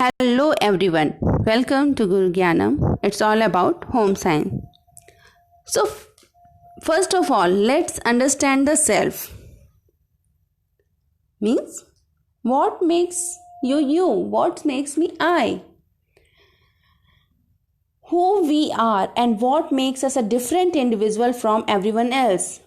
Hello everyone, welcome to Guru Gyanam. It's all about home science. So, first of all, let's understand the self. Means, what makes you you? What makes me I? Who we are and what makes us a different individual from everyone else.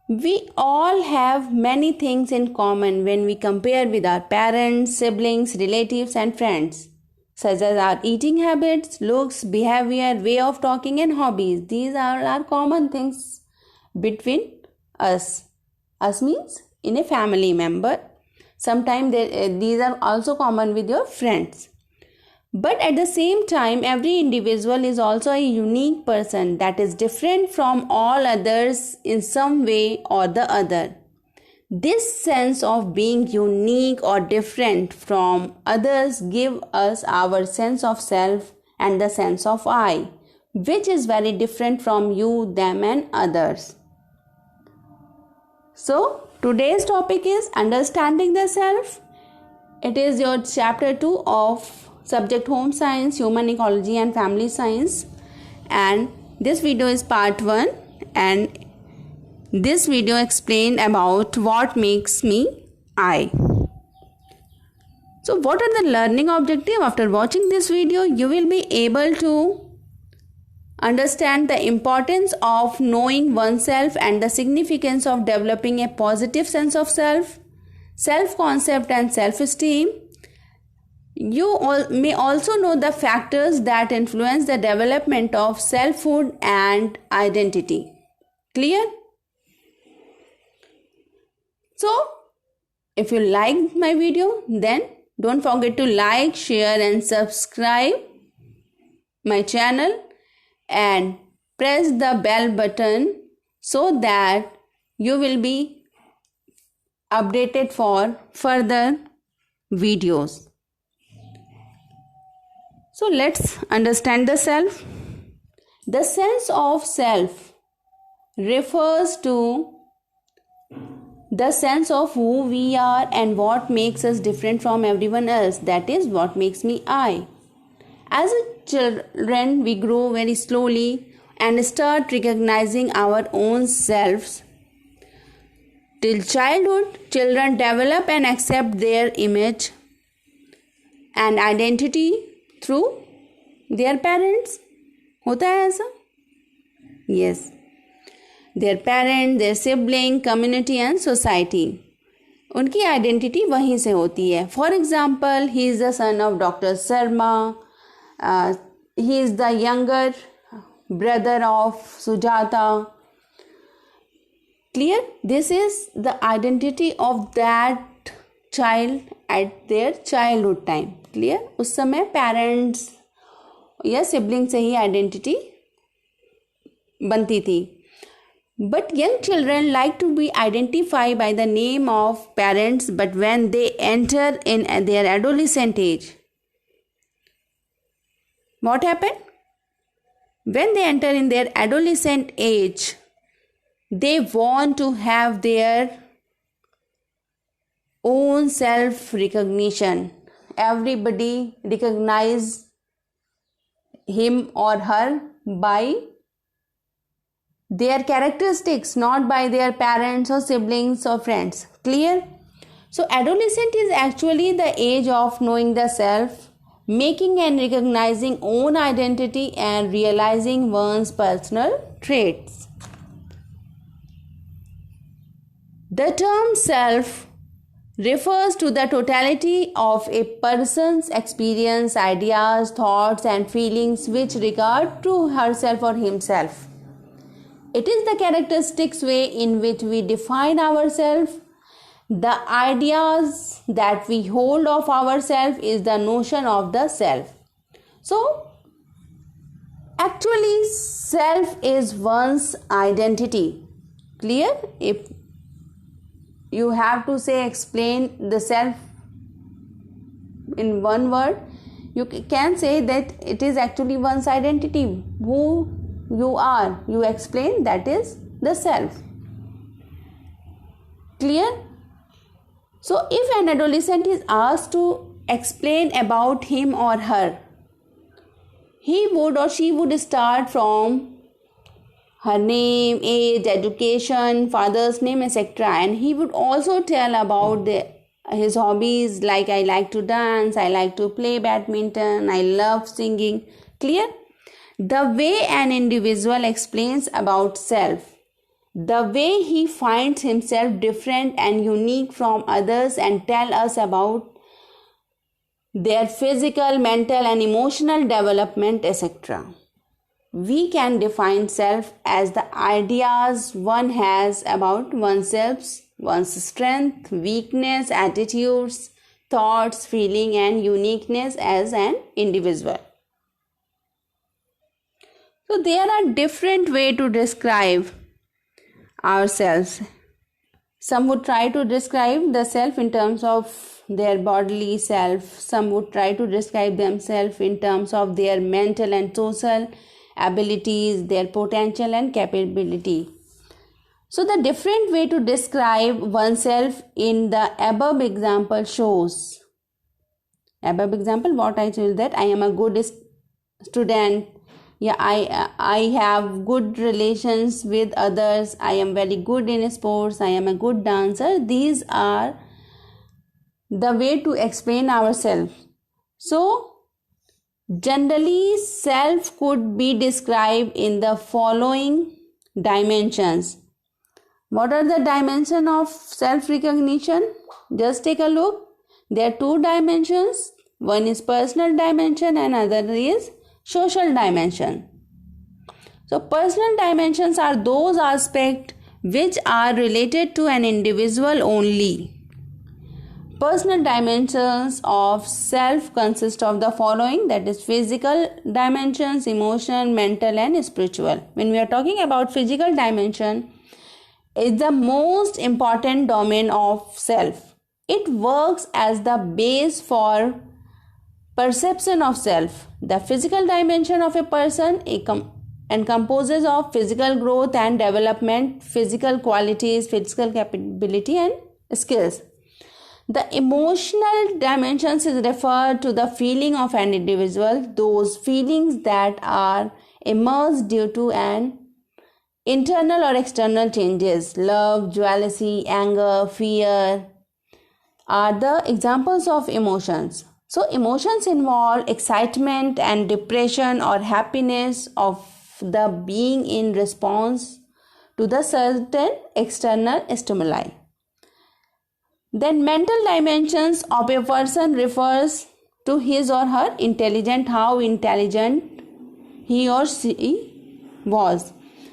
We all have many things in common when we compare with our parents, siblings, relatives, and friends, such as our eating habits, looks, behavior, way of talking, and hobbies. These are our common things between us. Us means in a family member. Sometimes these are also common with your friends. But at the same time, every individual is also a unique person that is different from all others in some way or the other. This sense of being unique or different from others gives us our sense of self and the sense of I, which is very different from you, them, and others. So, today's topic is understanding the self. It is your chapter 2 of subject home science, human ecology and family science, and this video is part 1, and this video explained about what makes me I. So what are the learning objective? After watching this video, you will be able to understand the importance of knowing oneself and the significance of developing a positive sense of self, self-concept and self-esteem. You may also know the factors that influence the development of selfhood and identity. Clear? So, if you liked my video, then don't forget to like, share and subscribe my channel and press the bell button so that you will be updated for further videos. So let's understand the self. The sense of self refers to the sense of who we are and what makes us different from everyone else. That is what makes me I. As children, we grow very slowly and start recognizing our own selves. Till childhood, children develop and accept their image and identity through their parents. होता है ऐसा? Yes. Their parents, their sibling, community and society. उनकी identity वहीं से होती है. For example, he is the son of Dr. Sharma. He is the younger brother of Sujata. Clear? This is the identity of that child at their childhood time. Clear? उस समय parents या sibling से ही identity बनती थी. But young children like to be identified by the name of parents, but when they enter in their adolescent age, what happened? When they enter in their adolescent age, they want to have their own self-recognition. Everybody recognize him or her by their characteristics, not by their parents or siblings or friends. Clear? So adolescent is actually the age of knowing the self, making and recognizing own identity and realizing one's personal traits. The term self refers to the totality of a person's experience, ideas, thoughts and feelings with regard to herself or himself. It is the characteristics way in which we define ourselves. The ideas that we hold of ourselves is the notion of the self. So, actually self is one's identity. Clear? If you have to explain the self in one word, you can say that it is actually one's identity. Who you are, you explain, that is the self. Clear? So if an adolescent is asked to explain about him or her, he would or she would start from her name, age, education, father's name, etc. And he would also tell about his hobbies, like I like to dance, I like to play badminton, I love singing. Clear? The way an individual explains about self, the way he finds himself different and unique from others and tell us about their physical, mental and emotional development, etc. We can define self as the ideas one has about oneself, one's strength, weakness, attitudes, thoughts, feeling and uniqueness as an individual. So there are different ways to describe ourselves. Some would try to describe the self in terms of their bodily self. Some would try to describe themselves in terms of their mental and social abilities, their potential and capability. So the different way to describe oneself in the above example shows. Above example, what I told, that I am a good student. Yeah, I have good relations with others. I am very good in sports. I am a good dancer. These are the way to explain ourselves. So generally, self could be described in the following dimensions. What are the dimensions of self-recognition? Just take a look. There are two dimensions. One is personal dimension and other is social dimension. So personal dimensions are those aspects which are related to an individual only. Personal dimensions of self consist of the following, that is physical dimensions, emotional, mental and spiritual. When we are talking about physical dimension, it's the most important domain of self. It works as the base for perception of self. The physical dimension of a person encompasses of physical growth and development, physical qualities, physical capability and skills. The emotional dimensions is referred to the feeling of an individual, those feelings that are emerged due to an internal or external changes. Love, jealousy, anger, fear are the examples of emotions. So emotions involve excitement and depression or happiness of the being in response to the certain external stimuli. Then mental dimensions of a person refers to his or her intelligence, how intelligent he or she was.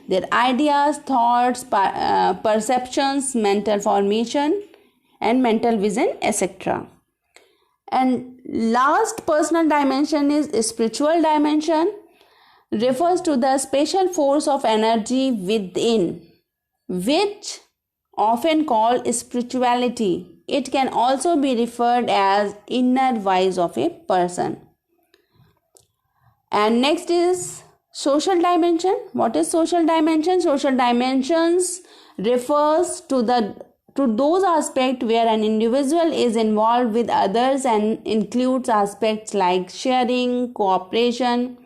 Their ideas, thoughts, perceptions, mental formation and mental vision, etc. And last personal dimension is spiritual dimension, refers to the special force of energy within, which often called spirituality. It can also be referred as inner voice of a person. And next is social dimension. What is social dimension? Social dimensions refers to those aspects where an individual is involved with others and includes aspects like sharing, cooperation,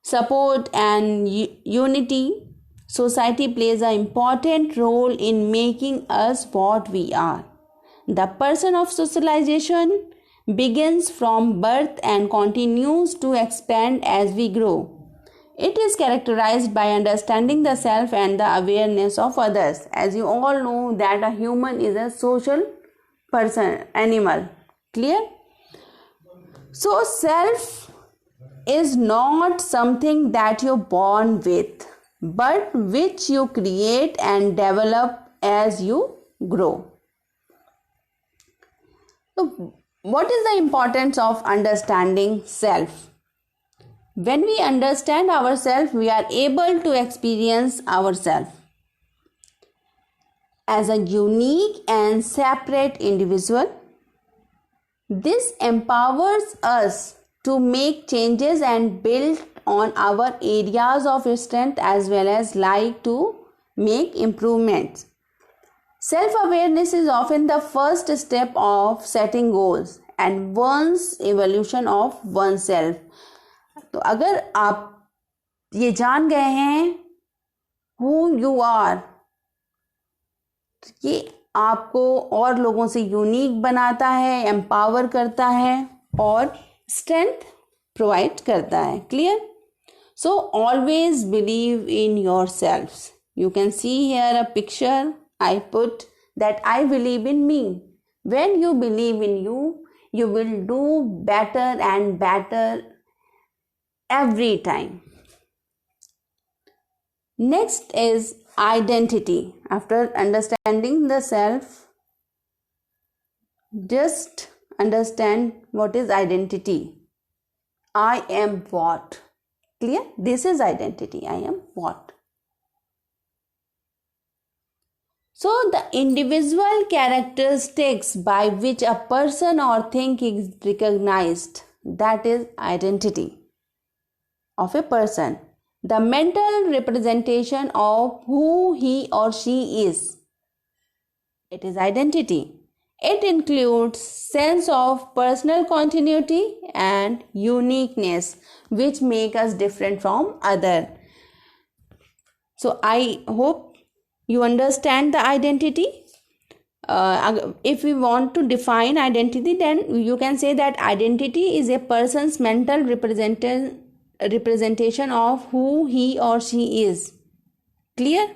support and unity. Society plays an important role in making us what we are. The person of socialization begins from birth and continues to expand as we grow. It is characterized by understanding the self and the awareness of others. As you all know that a human is a social animal. Clear? So self is not something that you're born with, but which you create and develop as you grow. So, what is the importance of understanding self? When we understand ourselves, we are able to experience ourselves as a unique and separate individual. This empowers us to make changes and build on our areas of strength as well as like to make improvements. Self-awareness is often the first step of setting goals and one's evolution of oneself. तो अगर आप ये जान गए हैं who you are, ये आपको और लोगों से यूनिक बनाता है, एम्पावर करता है और स्ट्रेंथ प्रोवाइड करता है. Clear? So always believe in yourselves. You can see here a picture I put that I believe in me. When you believe in you, you will do better and better every time. Next is identity. After understanding the self, just understand what is identity. I am what? Clear? This is identity. I am what? So the individual characteristics by which a person or thing is recognized, that is identity of a person. The mental representation of who he or she is. It is identity. It includes sense of personal continuity and uniqueness which make us different from other. So I hope you understand the identity. If we want to define identity, then you can say that identity is a person's mental representation of who he or she is. Clear?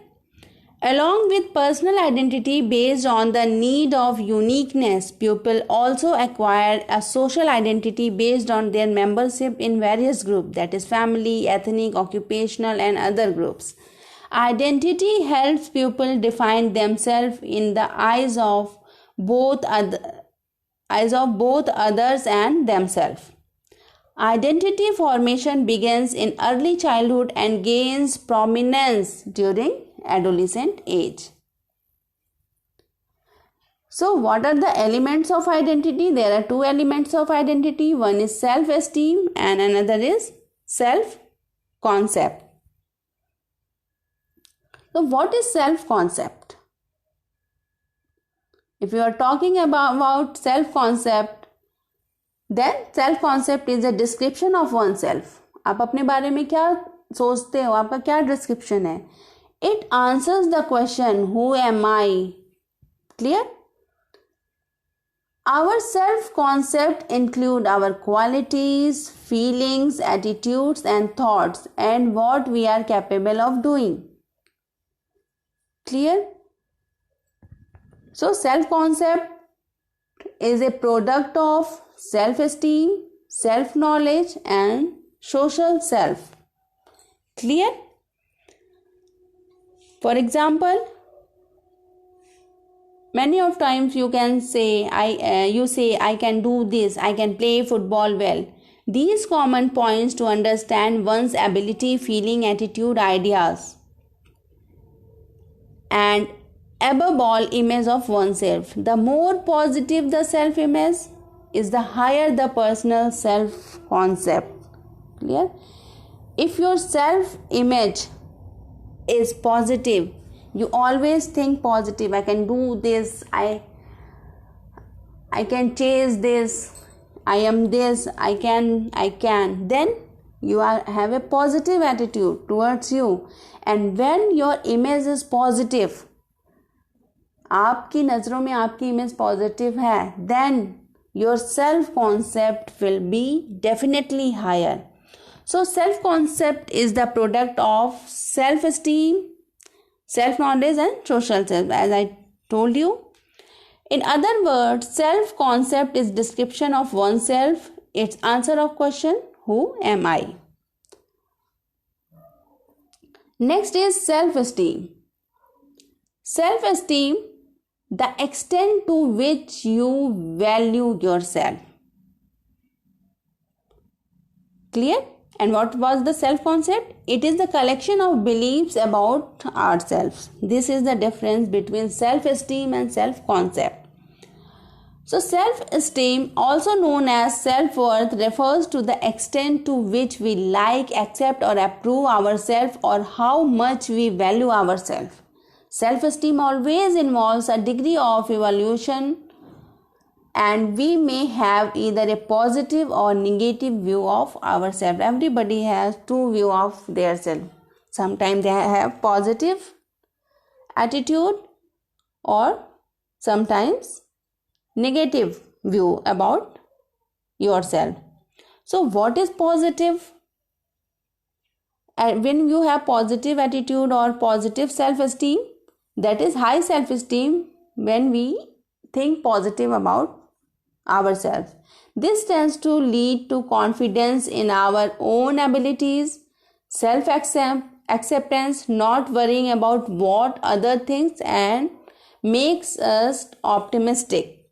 Along with personal identity based on the need of uniqueness, people also acquire a social identity based on their membership in various groups, that is family, ethnic, occupational and other groups. Identity helps people define themselves in the eyes of both others and themselves. Identity formation begins in early childhood and gains prominence during adolescent age. So what are the elements of identity? There are two elements of identity. One is self-esteem and another is self-concept. So what is self-concept? If you are talking about self-concept, then self-concept is a description of oneself. आप अपने बारे में क्या सोचते हो, आपका क्या description है? It answers the question, who am I? Clear? Our self-concept include our qualities, feelings, attitudes and thoughts and what we are capable of doing. Clear? So self-concept is a product of self-esteem, self-knowledge and social self. Clear? For example, many of times you can say, I can do this, I can play football well. These common points to understand one's ability, feeling, attitude, ideas, and above all, image of oneself. The more positive the self-image is, the higher the personal self-concept. Clear? If your self-image is positive, you always think positive. I can do this, I can chase this, I am this, I can. Then you have a positive attitude towards you. And when your image is positive, आपकी नज़रों में आपकी image positive है, then your self-concept will be definitely higher. So self-concept is the product of self-esteem, self-knowledge and social self, as I told you. In other words, self-concept is description of oneself. It's answer of question, who am I? Next is self-esteem. Self-esteem, the extent to which you value yourself. Clear? And what was the self-concept? It is the collection of beliefs about ourselves. This is the difference between self-esteem and self-concept. So self-esteem, also known as self-worth, refers to the extent to which we like, accept or approve ourselves or how much we value ourselves. Self-esteem always involves a degree of evaluation and we may have either a positive or negative view of ourselves. Everybody has two view of their self. Sometimes they have positive attitude or sometimes negative view about yourself. So what is positive? And when you have positive attitude or positive self-esteem, that is high self-esteem when we think positive about ourselves. This tends to lead to confidence in our own abilities, self-acceptance, not worrying about what other thinks, and makes us optimistic.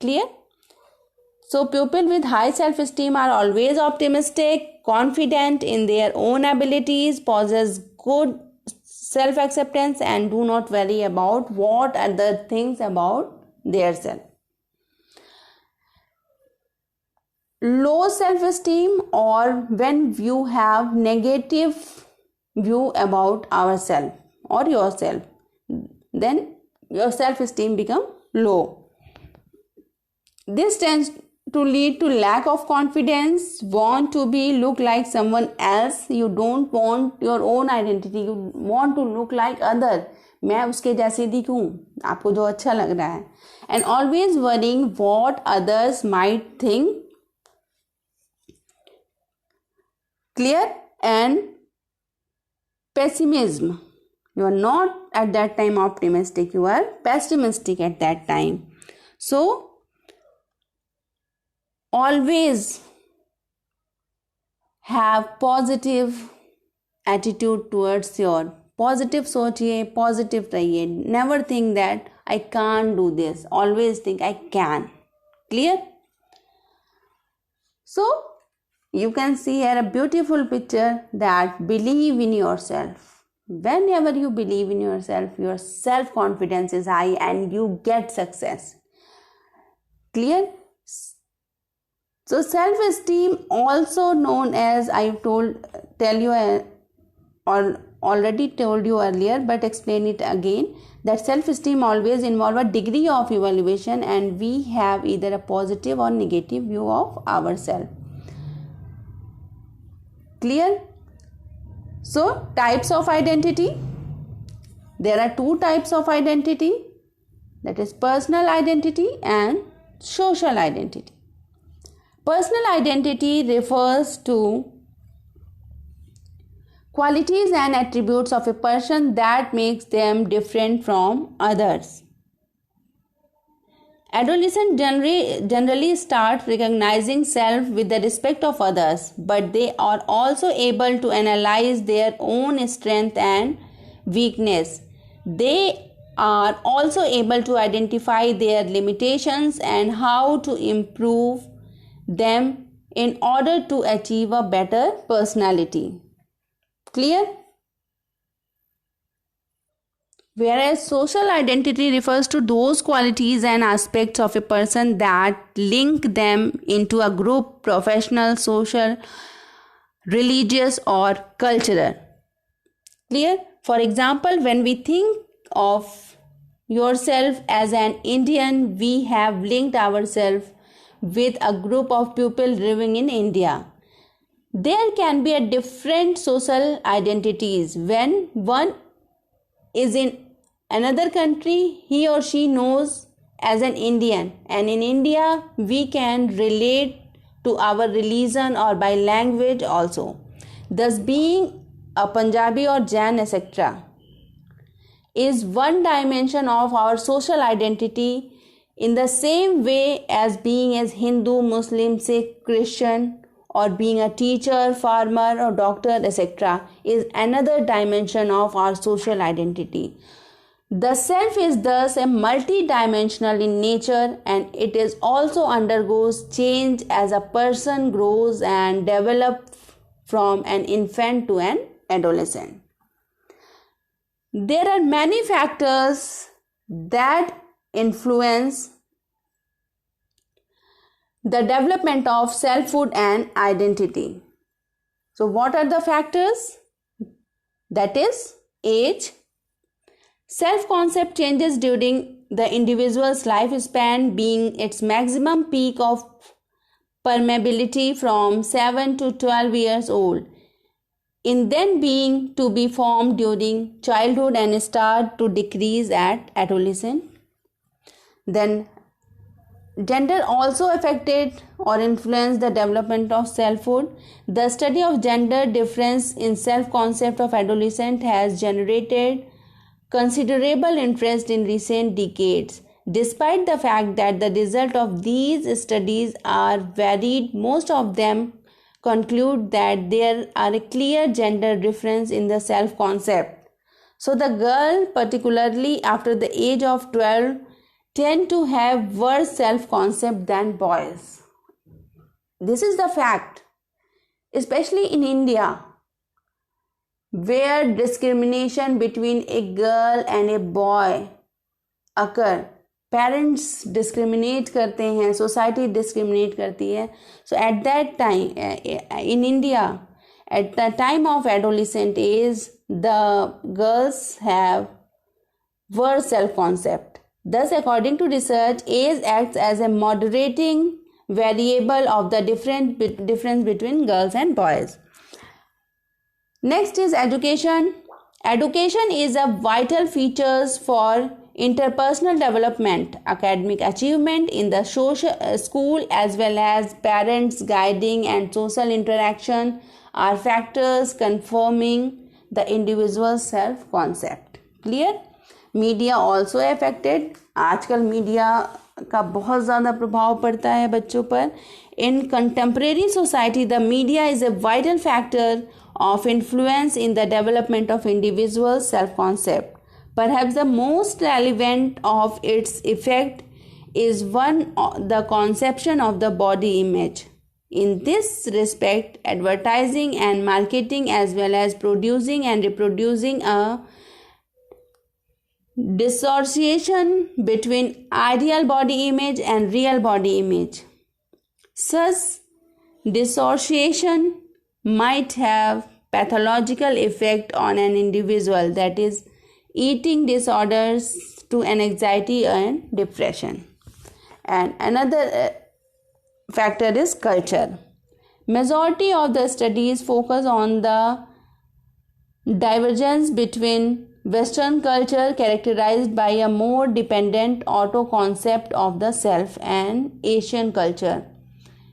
Clear? So people with high self-esteem are always optimistic, confident in their own abilities, possess good self-acceptance, and do not worry about what other thinks about their self. Low self-esteem, or when you have negative view about ourselves or yourself, then your self-esteem become low. This tends to lead to lack of confidence, want to be look like someone else. You don't want your own identity, you want to look like other. मैं उसके जैसे दिखूं, आपको जो अच्छा लग रहा है. And always worrying what others might think. Clear? And pessimism. You are not at that time optimistic, you are pessimistic at that time. So always have positive attitude towards your positive. सोचिए, positive रहिए. Never think that I can't do this. Always think I can. Clear? So you can see here a beautiful picture that believe in yourself. Whenever you believe in yourself, your self-confidence is high and you get success. Clear? So self-esteem, also known as, already told you earlier, but explain it again, that self-esteem always involve a degree of evaluation, and we have either a positive or negative view of ourselves. Clear? So types of identity. There are two types of identity, that is personal identity and social identity. Personal identity refers to qualities and attributes of a person that makes them different from others. Adolescents generally start recognizing self with the respect of others, but they are also able to analyze their own strength and weakness. They are also able to identify their limitations and how to improve them in order to achieve a better personality. Clear? Whereas social identity refers to those qualities and aspects of a person that link them into a group, professional, social, religious, or cultural. Clear? For example, when we think of yourself as an Indian, we have linked ourselves with a group of people living in India. There can be a different social identities. When one is in another country, he or she knows as an Indian, and in India we can relate to our religion or by language also. Thus, being a Punjabi or Jain, etc., is one dimension of our social identity, in the same way as being as Hindu, Muslim, Sikh, Christian, or being a teacher, farmer, or doctor, etc., is another dimension of our social identity. The self is thus a multi-dimensional in nature, and it is also undergoes change as a person grows and develops from an infant to an adolescent. There are many factors that influence the development of selfhood and identity. So what are the factors? That is age. Self-concept changes during the individual's lifespan being its maximum peak of permeability from 7 to 12 years old, in then being to be formed during childhood and start to decrease at adolescence. Then gender also affected or influenced the development of selfhood. The study of gender difference in self-concept of adolescent has generated considerable interest in recent decades. Despite the fact that the result of these studies are varied, most of them conclude that there are a clear gender difference in the self-concept. So the girl, particularly after the age of 12, tend to have worse self-concept than boys. This is the fact, especially in India, where discrimination between a girl and a boy occur. Parents discriminate करते हैं, society discriminate करती है. So at that time, in India, at the time of adolescent age, the girls have worse self-concept. Thus, according to research, age acts as a moderating variable of the difference between girls and boys. Next is education. Education is a vital feature for interpersonal development, academic achievement in the school, as well as parents' guiding and social interaction are factors confirming the individual's self-concept. Clear? Media also affected. आजकल media का बहुत ज़्यादा प्रभाव पड़ता है बच्चों पर. इन contemporary society the media is a vital factor of influence in the development of individual self-concept. Perhaps the most relevant of its effect is the conception of the body image. In this respect, advertising and marketing, as well as producing and reproducing a dissociation between ideal body image and real body image. Such dissociation might have pathological effect on an individual, that is eating disorders to an anxiety and depression. And another factor is culture. Majority of the studies focus on the divergence between Western culture characterized by a more dependent auto-concept of the self and Asian culture,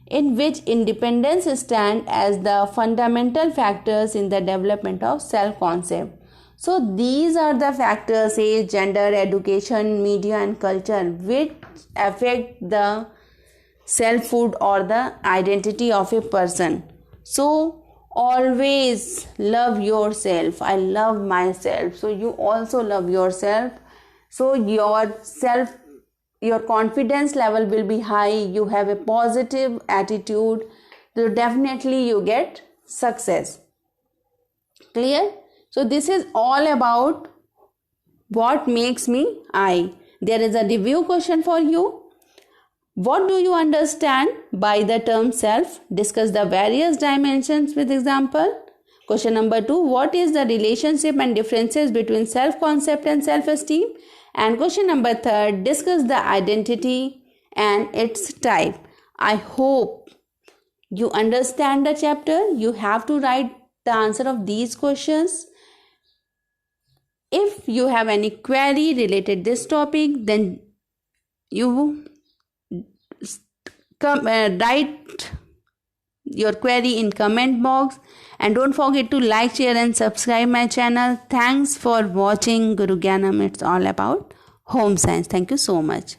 in which independence stands as the fundamental factors in the development of self-concept. So these are the factors, age, gender, education, media and culture, which affect the selfhood or the identity of a person. So always love yourself. I love myself. So you also love yourself. So your confidence level will be high. You have a positive attitude. So definitely you get success. Clear? So this is all about what makes me I. There is a review question for you. What do you understand by the term self? Discuss the various dimensions with example. Question number 2. What is the relationship and differences between self-concept and self-esteem? And question number 3. Discuss the identity and its type. I hope you understand the chapter. You have to write the answer of these questions. If you have any query related to this topic, then you write your query in comment box, and don't forget to like, share and subscribe my channel. Thanks for watching Guru Gyanam. It's all about home science. Thank you so much.